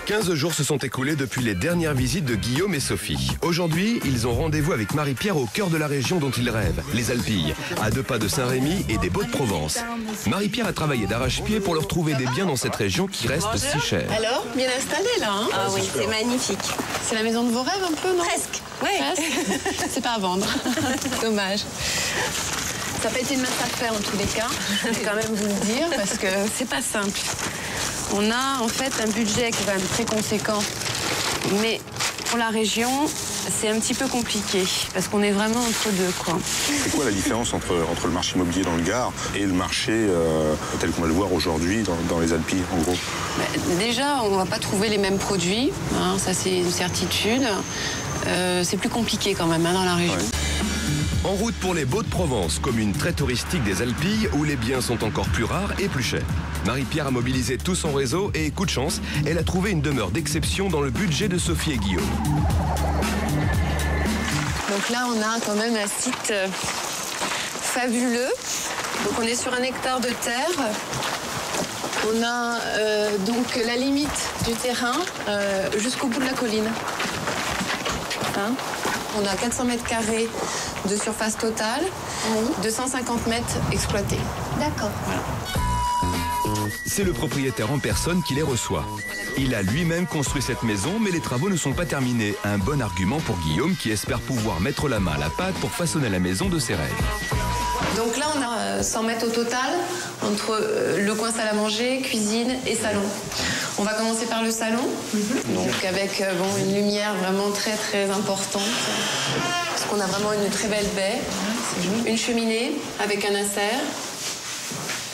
15 jours se sont écoulés depuis les dernières visites de Guillaume et Sophie. Aujourd'hui, ils ont rendez-vous avec Marie-Pierre au cœur de la région dont ils rêvent, les Alpilles, à 2 pas de Saint-Rémy et des Baux-de-Provence. Marie-Pierre a travaillé d'arrache-pied pour leur trouver des biens dans cette région qui reste si chère. Alors, bien installé là, hein? Ah oui, c'est magnifique. C'est la maison de vos rêves un peu, non? Presque, oui. Presque. C'est pas à vendre. Dommage. Ça n'a pas été une mince affaire en tous les cas, je vais quand même vous le dire, parce que c'est pas simple. On a en fait un budget qui est quand même très conséquent, mais pour la région, c'est un petit peu compliqué, parce qu'on est vraiment entre deux, quoi. C'est quoi la différence entre le marché immobilier dans le Gard et le marché tel qu'on va le voir aujourd'hui dans les Alpilles, en gros? Déjà, on ne va pas trouver les mêmes produits, hein, ça c'est une certitude. C'est plus compliqué quand même, hein, dans la région. Ouais. En route pour les Baux-de-Provence, commune très touristique des Alpilles où les biens sont encore plus rares et plus chers. Marie-Pierre a mobilisé tout son réseau et, coup de chance, elle a trouvé une demeure d'exception dans le budget de Sophie et Guillaume. Donc là, on a quand même un site fabuleux. Donc on est sur 1 hectare de terre. On a donc la limite du terrain jusqu'au bout de la colline. Hein? On a 400 mètres carrés de surface totale, 250 mètres exploités. D'accord. Voilà. C'est le propriétaire en personne qui les reçoit. Il a lui-même construit cette maison, mais les travaux ne sont pas terminés. Un bon argument pour Guillaume qui espère pouvoir mettre la main à la pâte pour façonner la maison de ses rêves. Donc là, on a 100 mètres au total, entre le coin salle à manger, cuisine et salon. On va commencer par le salon, donc avec une lumière vraiment très très importante, parce qu'on a vraiment une très belle baie, une cheminée avec un insert.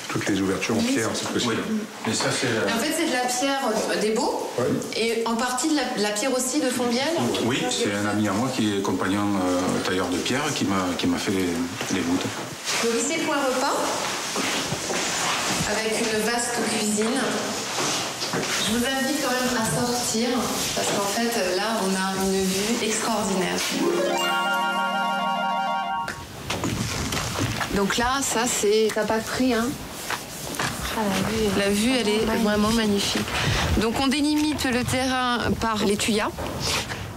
Toutes les ouvertures en pierre, c'est possible. Oui. Mais ça, c'est... En fait, c'est de la pierre des Baux, et en partie de la pierre aussi de Fonbielle. Oui, c'est un ami à moi qui est compagnon tailleur de pierre qui m'a fait les voûtes. Donc ici, point repas, avec une vaste cuisine. Je vous invite quand même à sortir, parce qu'en fait, là, on a une vue extraordinaire. Donc là, ça n'a pas de prix, hein. La vue, elle est vraiment magnifique. Donc on délimite le terrain par les tuyas.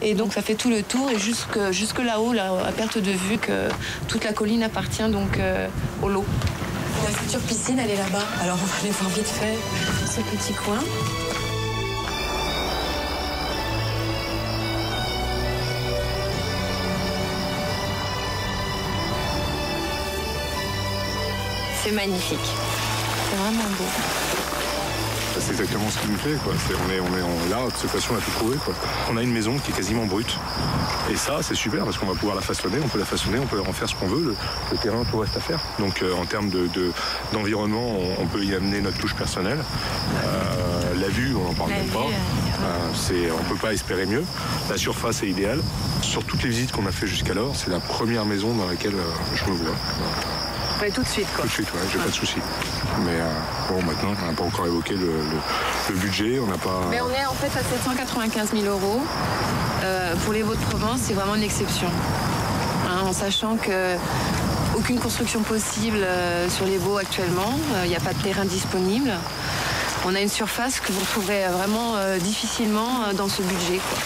Et donc ça fait tout le tour et jusque là-haut, là, à perte de vue, que toute la colline appartient donc au lot. La future piscine, elle est là-bas. Alors on va aller voir vite fait ce petit coin. C'est magnifique. C'est vraiment beau. C'est exactement ce qui me plaît, quoi. Là, de toute façon, on a tout trouvé, quoi. On a une maison qui est quasiment brute. Et ça, c'est super parce qu'on va pouvoir la façonner, on peut en faire ce qu'on veut. Le terrain, tout reste à faire. Donc, en termes d'environnement, on peut y amener notre touche personnelle. La vue, on n'en parle même pas. On ne peut pas espérer mieux. La surface est idéale. Sur toutes les visites qu'on a fait jusqu'alors, c'est la première maison dans laquelle je me vois. Ouais, tout de suite, quoi. Tout de suite, ouais, j'ai pas de soucis. Mais bon, maintenant, on n'a pas encore évoqué le budget, on n'a pas... Mais on est en fait à 795 000 €. Pour les Baux-de-Provence, c'est vraiment une exception. Hein, en sachant qu'aucune construction possible sur les Baux actuellement, il n'y a pas de terrain disponible. On a une surface que vous trouverez vraiment difficilement dans ce budget, quoi.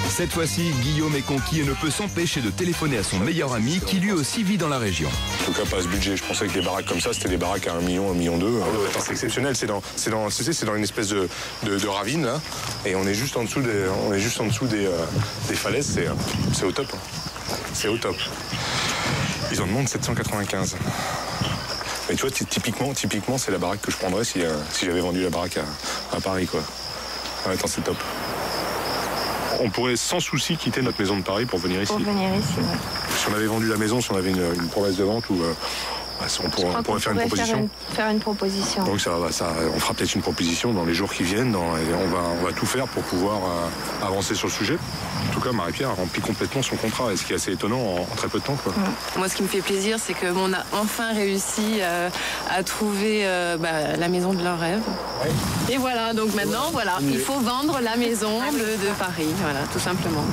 Cette fois-ci, Guillaume est conquis et ne peut s'empêcher de téléphoner à son meilleur ami qui lui aussi vit dans la région. En tout cas, pas ce budget. Je pensais que des baraques comme ça, c'était des baraques à 1 million, 1,2 million. C'est exceptionnel. C'est dans une espèce de ravine, là. Et on est juste en dessous des falaises. C'est au top. C'est au top. Ils en demandent 795. Mais tu vois, typiquement, c'est la baraque que je prendrais si j'avais vendu la baraque à Paris, quoi. Ouais, attends, c'est top. On pourrait sans souci quitter notre maison de Paris pour venir ici. Pour venir ici, ouais. Si on avait vendu la maison, si on avait une promesse de vente, on pourrait faire une proposition. Faire une proposition. Donc on fera peut-être une proposition dans les jours qui viennent. Et on va tout faire pour pouvoir avancer sur le sujet. En tout cas, Marie-Pierre a rempli complètement son contrat, et ce qui est assez étonnant en très peu de temps, quoi. Moi, ce qui me fait plaisir, c'est qu'on a enfin réussi à trouver la maison de leurs rêves. Ouais. Et voilà, donc maintenant, il faut vendre la maison de Paris, voilà, tout simplement.